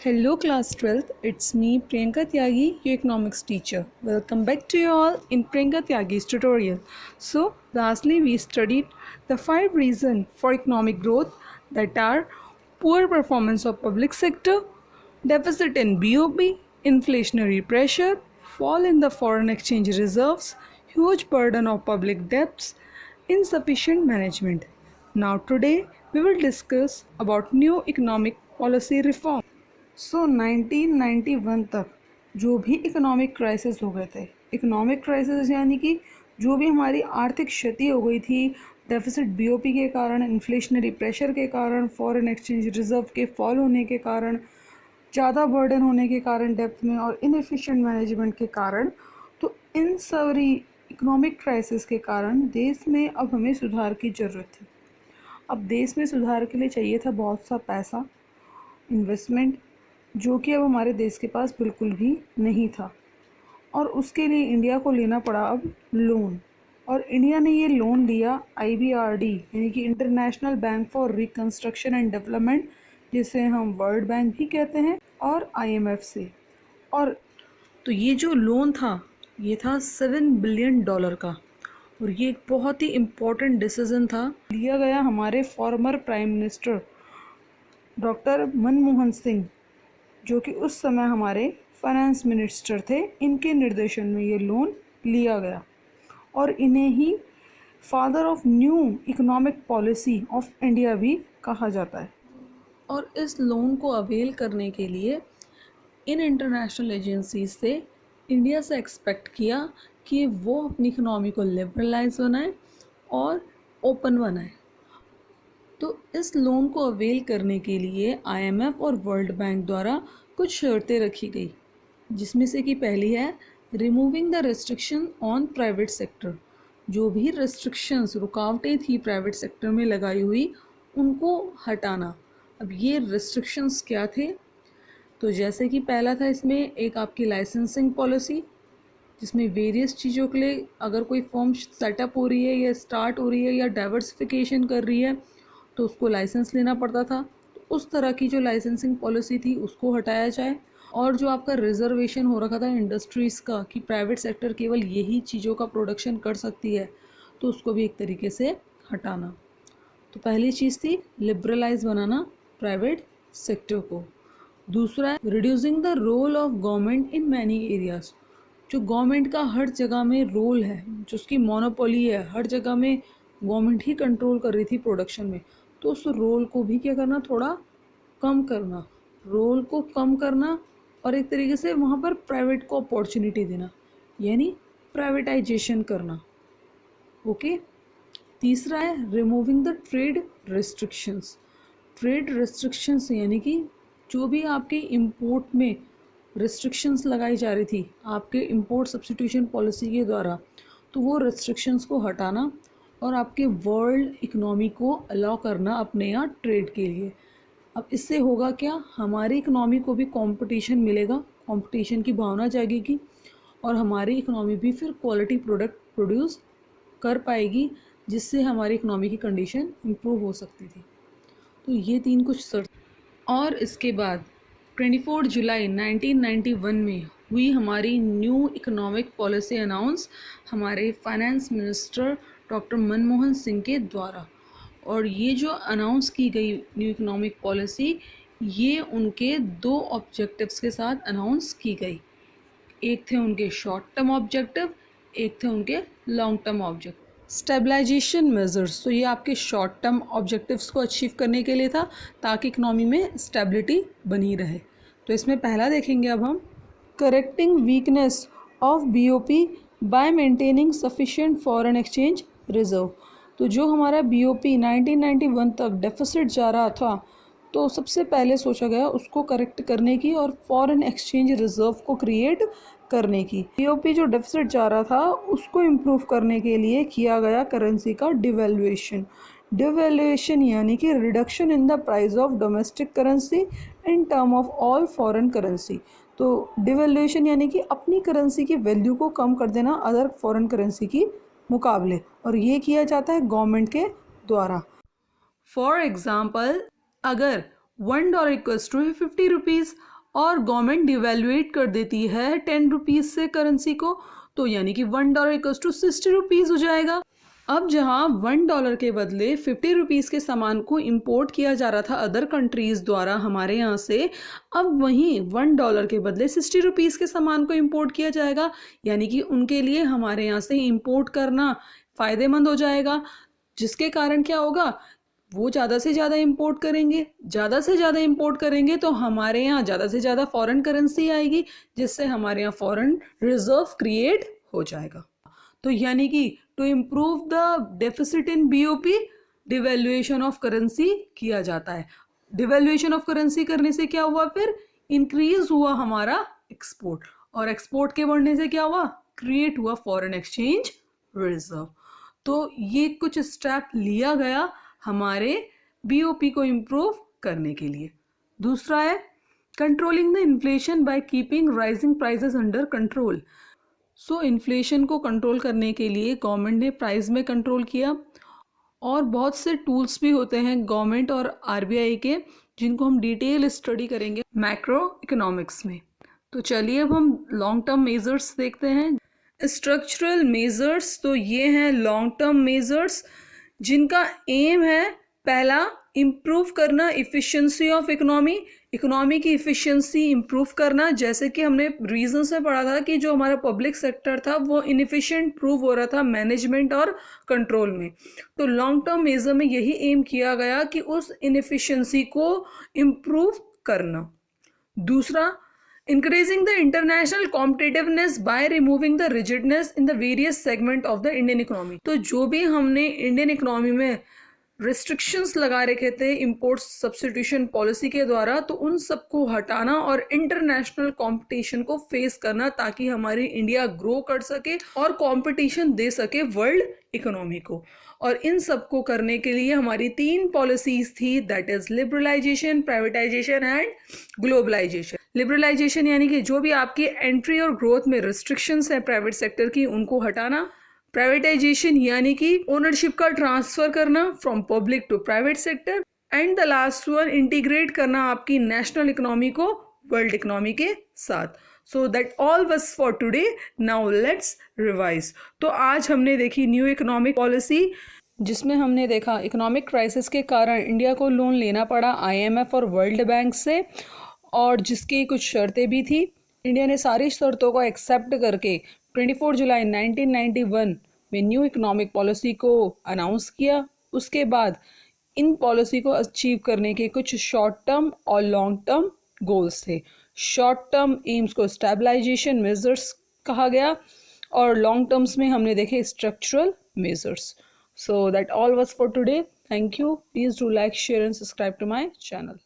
Hello class 12th, it's me Priyanka Tyagi, your economics teacher. Welcome back to you all in Priyanka Tyagi's tutorial. So, lastly we studied the 5 reasons for economic growth that are poor performance of public sector, deficit in BOP, inflationary pressure, fall in the foreign exchange reserves, huge burden of public debts, insufficient management. Now today we will discuss about new economic policy reform. 1991 तक जो भी economic crisis हो गए थे, economic crisis यानी कि जो भी हमारी आर्थिक क्षति हो गई थी डेफिसिट बीओपी के कारण, इन्फ्लेशनरी प्रेशर के कारण, फॉरेन एक्सचेंज रिजर्व के फॉल होने के कारण, ज़्यादा बर्डन होने के कारण डेप्थ में और इनएफिशिएंट मैनेजमेंट के कारण, तो इन सारी इकोनॉमिक क्राइसिस के कारण देश में अब हमें सुधार की ज़रूरत थी। अब देश में सुधार के लिए चाहिए था बहुत सा पैसा, इन्वेस्टमेंट, जो कि अब हमारे देश के पास बिल्कुल भी नहीं था और उसके लिए इंडिया को लेना पड़ा अब लोन। और इंडिया ने ये लोन लिया आईबीआरडी यानी कि international bank for reconstruction and development, जिसे हम वर्ल्ड बैंक भी कहते हैं, और आईएमएफ से। और तो ये जो लोन था ये था $7 बिलियन का और ये एक बहुत ही इम्पोर्टेंट डिसीजन था, लिया गया हमारे former prime minister doctor Manmohan Singh, जो कि उस समय हमारे फाइनेंस मिनिस्टर थे। इनके निर्देशन में ये लोन लिया गया और इन्हें ही father of new economic policy of India भी कहा जाता है। और इस लोन को अवेल करने के लिए इन इंटरनेशनल एजेंसीज से इंडिया से एक्सपेक्ट किया कि वो अपनी इकोनॉमी को लिबरलाइज बनाए और ओपन बनाए। तो इस लोन को अवेल करने के लिए आईएमएफ और वर्ल्ड बैंक द्वारा कुछ शर्तें रखी गई, जिसमें से कि पहली है removing the restriction on private sector. जो भी रेस्ट्रिक्शंस, रुकावटें थी प्राइवेट सेक्टर में लगाई हुई, उनको हटाना। अब ये रेस्ट्रिक्शंस क्या थे? तो जैसे कि पहला था इसमें एक आपकी लाइसेंसिंग पॉलिसी, जिसमें वेरियस चीज़ों के लिए अगर कोई फर्म सेटअप हो रही है या स्टार्ट हो रही है या डाइवर्सिफिकेशन कर रही है तो उसको लाइसेंस लेना पड़ता था। तो उस तरह की जो लाइसेंसिंग पॉलिसी थी उसको हटाया जाए। और जो आपका रिजर्वेशन हो रखा था इंडस्ट्रीज़ का कि प्राइवेट सेक्टर केवल यही चीज़ों का प्रोडक्शन कर सकती है, तो उसको भी एक तरीके से हटाना। तो पहली चीज़ थी लिबरलाइज बनाना प्राइवेट सेक्टर को। दूसरा है reducing the role of government in many areas. जो गवर्नमेंट का हर जगह में रोल है, जो उसकी मोनोपोली है, हर जगह में गवर्नमेंट ही कंट्रोल कर रही थी प्रोडक्शन में, तो उस रोल को भी क्या करना, थोड़ा कम करना, रोल को कम करना और एक तरीके से वहाँ पर प्राइवेट को अपॉर्चुनिटी देना, यानी प्राइवेटाइजेशन करना। ओके। तीसरा है removing the trade restrictions. Trade restrictions यानी कि जो भी आपके इंपोर्ट में रिस्ट्रिक्शंस लगाई जा रही थी आपके इंपोर्ट सब्स्टिट्यूशन पॉलिसी के द्वारा, तो वो रिस्ट्रिक्शंस को हटाना और आपके वर्ल्ड इकनॉमी को अलाउ करना अपने यहाँ ट्रेड के लिए। अब इससे होगा क्या, हमारी इकनॉमी को भी कंपटीशन मिलेगा, कंपटीशन की भावना जागेगी और हमारी इकनॉमी भी फिर क्वालिटी प्रोडक्ट प्रोड्यूस कर पाएगी, जिससे हमारी इकनॉमी की कंडीशन इम्प्रूव हो सकती थी। तो ये 3 कुछ शर्त। और इसके बाद 24 जुलाई 1991 में हुई हमारी न्यू इकोनॉमिक पॉलिसी अनाउंस हमारे finance minister doctor Manmohan Singh के द्वारा। और ये जो अनाउंस की गई न्यू इकोनॉमिक पॉलिसी, ये उनके 2 ऑब्जेक्टिव्स के साथ अनाउंस की गई। एक थे उनके शॉर्ट टर्म ऑब्जेक्टिव, एक थे उनके long term objective. Stabilization measures, तो ये आपके शॉर्ट टर्म ऑब्जेक्टिव्स को अचीव करने के लिए था, ताकि इकनॉमी में स्टेबिलिटी बनी रहे। तो इसमें पहला देखेंगे अब हम, correcting weakness of BOP bye maintaining sufficient foreign exchange reserve. तो जो हमारा बीओपी 1991 तक डेफिसिट जा रहा था, तो सबसे पहले सोचा गया उसको करेक्ट करने की और फॉरेन एक्सचेंज रिजर्व को क्रिएट करने की। बीओपी जो डेफिसिट जा रहा था उसको इम्प्रूव करने के लिए किया गया करेंसी का डिवैल्यूएशन। डिवैल्यूएशन यानी कि reduction in the price of domestic currency in term of all foreign currency. तो डिवैल्यूएशन यानी कि अपनी करेंसी की वैल्यू को कम कर देना अदर फॉरेन करेंसी की मुकाबले, और ये किया जाता है गवर्नमेंट के द्वारा। फॉर एग्ज़ाम्पल, अगर $1 इक्वल्स टू 50 रुपीज़, और गवर्नमेंट डिवेल्युएट कर देती है 10 रुपीज़ से करेंसी को, तो यानी कि $1 इक्वल्स टू 60 रुपीज़ हो जाएगा। अब जहाँ $1 के बदले 50 रुपीज़ के सामान को इंपोर्ट किया जा रहा था अदर कंट्रीज़ द्वारा हमारे यहाँ से, अब वहीं $1 के बदले 60 रुपीज़ के सामान को इंपोर्ट किया जाएगा, यानी कि उनके लिए हमारे यहाँ से इंपोर्ट करना फ़ायदेमंद हो जाएगा, जिसके कारण क्या होगा, वो ज़्यादा से ज़्यादा इंपोर्ट करेंगे, ज़्यादा से ज़्यादा इंपोर्ट करेंगे तो हमारे यहाँ ज़्यादा से ज़्यादा फॉरेन करेंसी आएगी, जिससे हमारे यहाँ फॉरेन रिजर्व क्रिएट हो जाएगा। तो यानी कि to improve the deficit in BOP, devaluation of currency किया जाता है। डिवेल्युएशन ऑफ करेंसी करने से क्या हुआ, फिर इंक्रीज हुआ हमारा एक्सपोर्ट, और एक्सपोर्ट के बढ़ने से क्या हुआ, क्रिएट हुआ फॉरेन एक्सचेंज रिजर्व। तो ये कुछ स्टेप लिया गया हमारे बीओपी को इम्प्रूव करने के लिए। दूसरा है controlling the inflation by keeping rising prices under control. So inflation को कंट्रोल करने के लिए गवर्नमेंट ने प्राइस में कंट्रोल किया, और बहुत से टूल्स भी होते हैं गवर्नमेंट और आरबीआई के, जिनको हम डिटेल स्टडी करेंगे मैक्रो इकोनॉमिक्स में। तो चलिए अब हम लॉन्ग टर्म मेजर्स देखते हैं। स्ट्रक्चरल मेजर्स, तो ये हैं लॉन्ग टर्म मेजर्स जिनका एम है, पहला इम्प्रूव करना इफ़िशियंसी ऑफ इकोनॉमी की इफ़िशियंसी इम्प्रूव करना। जैसे कि हमने रीजन से पढ़ा था कि जो हमारा पब्लिक सेक्टर था वो इनएफिशिएंट प्रूव हो रहा था मैनेजमेंट और कंट्रोल में, तो लॉन्ग टर्म मेजर में यही एम किया गया कि उस इनएफिशिएंसी को इम्प्रूव करना। दूसरा, increasing the international competitiveness by removing the rigidness in the various segment of the Indian economy। तो जो भी हमने इंडियन इकोनॉमी में रिस्ट्रिक्शंस लगा रखे थे इंपोर्ट सब्स्टिट्यूशन पॉलिसी के द्वारा, तो उन सबको हटाना और इंटरनेशनल कंपटीशन को फेस करना, ताकि हमारी इंडिया ग्रो कर सके और कंपटीशन दे सके वर्ल्ड इकोनॉमी को। और इन सबको करने के लिए हमारी 3 पॉलिसीज थी, that is liberalization, privatization and globalization. Liberalization यानी कि जो भी आपकी एंट्री और ग्रोथ में रिस्ट्रिक्शंस है प्राइवेट सेक्टर की, उनको हटाना। प्राइवेटाइजेशन यानी कि ओनरशिप का ट्रांसफर करना from public to private sector. And the last one, integrate करना आपकी नेशनल इकोनॉमी को वर्ल्ड इकोनॉमी के साथ। So that all was for today, now let's revise. तो आज हमने देखी न्यू इकोनॉमिक पॉलिसी, जिसमें हमने देखा इकोनॉमिक क्राइसिस के कारण इंडिया को लोन लेना पड़ा आईएमएफ और वर्ल्ड बैंक से, और जिसकी कुछ शर्तें भी थी। इंडिया ने सारी शर्तों को एक्सेप्ट करके 24 जुलाई 1991 में न्यू इकोनॉमिक पॉलिसी को अनाउंस किया। उसके बाद इन पॉलिसी को अचीव करने के कुछ शॉर्ट टर्म और लॉन्ग टर्म गोल्स थे। शॉर्ट टर्म एम्स को स्टेबलाइजेशन मेजर्स कहा गया, और लॉन्ग टर्म्स में हमने देखे structural measures. So that all was for today. Thank you. Please do like, share and subscribe to my channel.